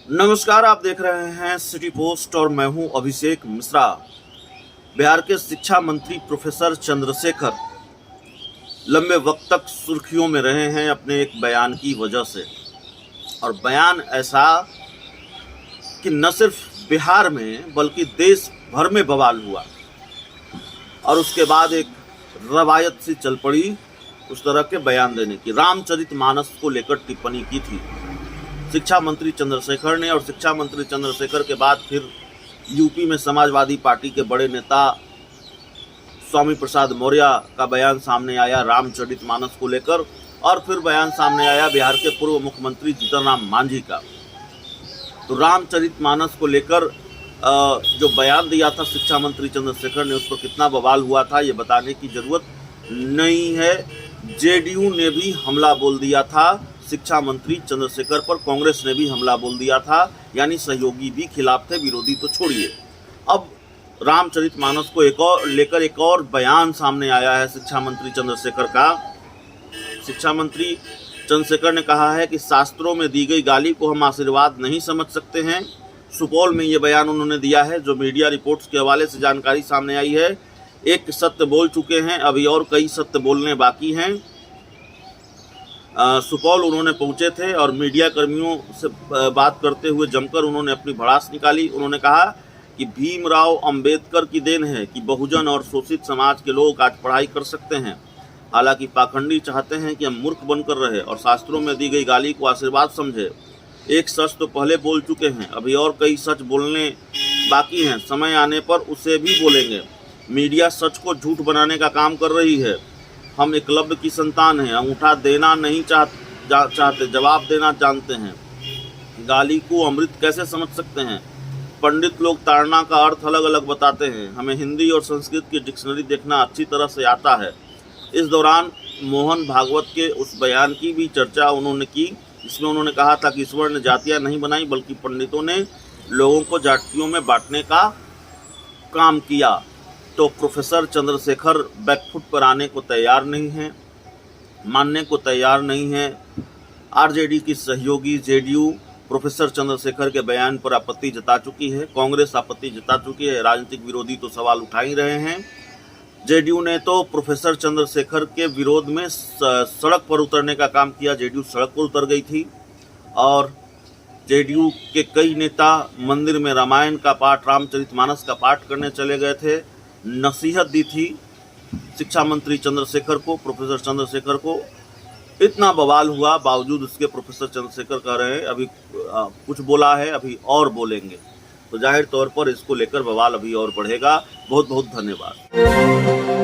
नमस्कार, आप देख रहे हैं सिटी पोस्ट और मैं हूं अभिषेक मिश्रा। बिहार के शिक्षा मंत्री प्रोफेसर चंद्रशेखर लंबे वक्त तक सुर्खियों में रहे हैं अपने एक बयान की वजह से। और बयान ऐसा कि न सिर्फ बिहार में बल्कि देश भर में बवाल हुआ और उसके बाद एक रवायत सी चल पड़ी उस तरह के बयान देने की। रामचरितमानस को लेकर टिप्पणी की थी शिक्षा मंत्री चंद्रशेखर ने, और शिक्षा मंत्री चंद्रशेखर के बाद फिर यूपी में समाजवादी पार्टी के बड़े नेता स्वामी प्रसाद मौर्य का बयान सामने आया रामचरितमानस को लेकर, और फिर बयान सामने आया बिहार के पूर्व मुख्यमंत्री जीतन राम मांझी का। तो रामचरितमानस को लेकर जो बयान दिया था शिक्षा मंत्री चंद्रशेखर ने, उस पर कितना बवाल हुआ था ये बताने की जरूरत नहीं है। जेडीयू ने भी हमला बोल दिया था शिक्षा मंत्री चंद्रशेखर पर, कांग्रेस ने भी हमला बोल दिया था, यानी सहयोगी भी खिलाफ थे, विरोधी तो छोड़िए। अब रामचरितमानस को लेकर एक और बयान सामने आया है शिक्षा मंत्री चंद्रशेखर का। शिक्षा मंत्री चंद्रशेखर ने कहा है कि शास्त्रों में दी गई गाली को हम आशीर्वाद नहीं समझ सकते हैं। सुपौल में ये बयान उन्होंने दिया है, जो मीडिया रिपोर्ट्स के हवाले से जानकारी सामने आई है। एक सत्य बोल चुके हैं, अभी और कई सत्य बोलने बाकी हैं। सुपौल उन्होंने पहुंचे थे और मीडिया कर्मियों से बात करते हुए जमकर उन्होंने अपनी भड़ास निकाली। उन्होंने कहा कि भीमराव अंबेडकर की देन है कि बहुजन और शोषित समाज के लोग आज पढ़ाई कर सकते हैं। हालांकि पाखंडी चाहते हैं कि हम मूर्ख बनकर रहे और शास्त्रों में दी गई गाली को आशीर्वाद समझे। एक सच तो पहले बोल चुके हैं, अभी और कई सच बोलने बाकी हैं, समय आने पर उसे भी बोलेंगे। मीडिया सच को झूठ बनाने का काम कर रही है। हम एकलव्य की संतान हैं, अंगूठा देना नहीं चाहते, जवाब देना जानते हैं। गाली को अमृत कैसे समझ सकते हैं? पंडित लोग ताड़ना का अर्थ अलग अलग बताते हैं। हमें हिंदी और संस्कृत की डिक्शनरी देखना अच्छी तरह से आता है। इस दौरान मोहन भागवत के उस बयान की भी चर्चा उन्होंने की, जिसमें उन्होंने कहा था कि ईश्वर ने जातियाँ नहीं बनाई बल्कि पंडितों ने लोगों को जातियों में बांटने का काम किया। तो प्रोफेसर चंद्रशेखर बैकफुट पर आने को तैयार नहीं हैं, मानने को तैयार नहीं हैं। आरजेडी की सहयोगी जेडीयू प्रोफेसर चंद्रशेखर के बयान पर आपत्ति जता चुकी है, कांग्रेस आपत्ति जता चुकी है, राजनीतिक विरोधी तो सवाल उठा ही रहे हैं। जेडीयू ने तो प्रोफेसर चंद्रशेखर के विरोध में सड़क पर उतरने का काम किया। जेडीयू सड़क पर उतर गई थी और जेडीयू के कई नेता मंदिर में रामायण का पाठ, रामचरितमानस का पाठ करने चले गए थे। नसीहत दी थी शिक्षा मंत्री चंद्रशेखर को, प्रोफेसर चंद्रशेखर को। इतना बवाल हुआ, बावजूद उसके प्रोफेसर चंद्रशेखर कह रहे हैं अभी कुछ बोला है, अभी और बोलेंगे। तो जाहिर तौर पर इसको लेकर बवाल अभी और बढ़ेगा। बहुत बहुत धन्यवाद।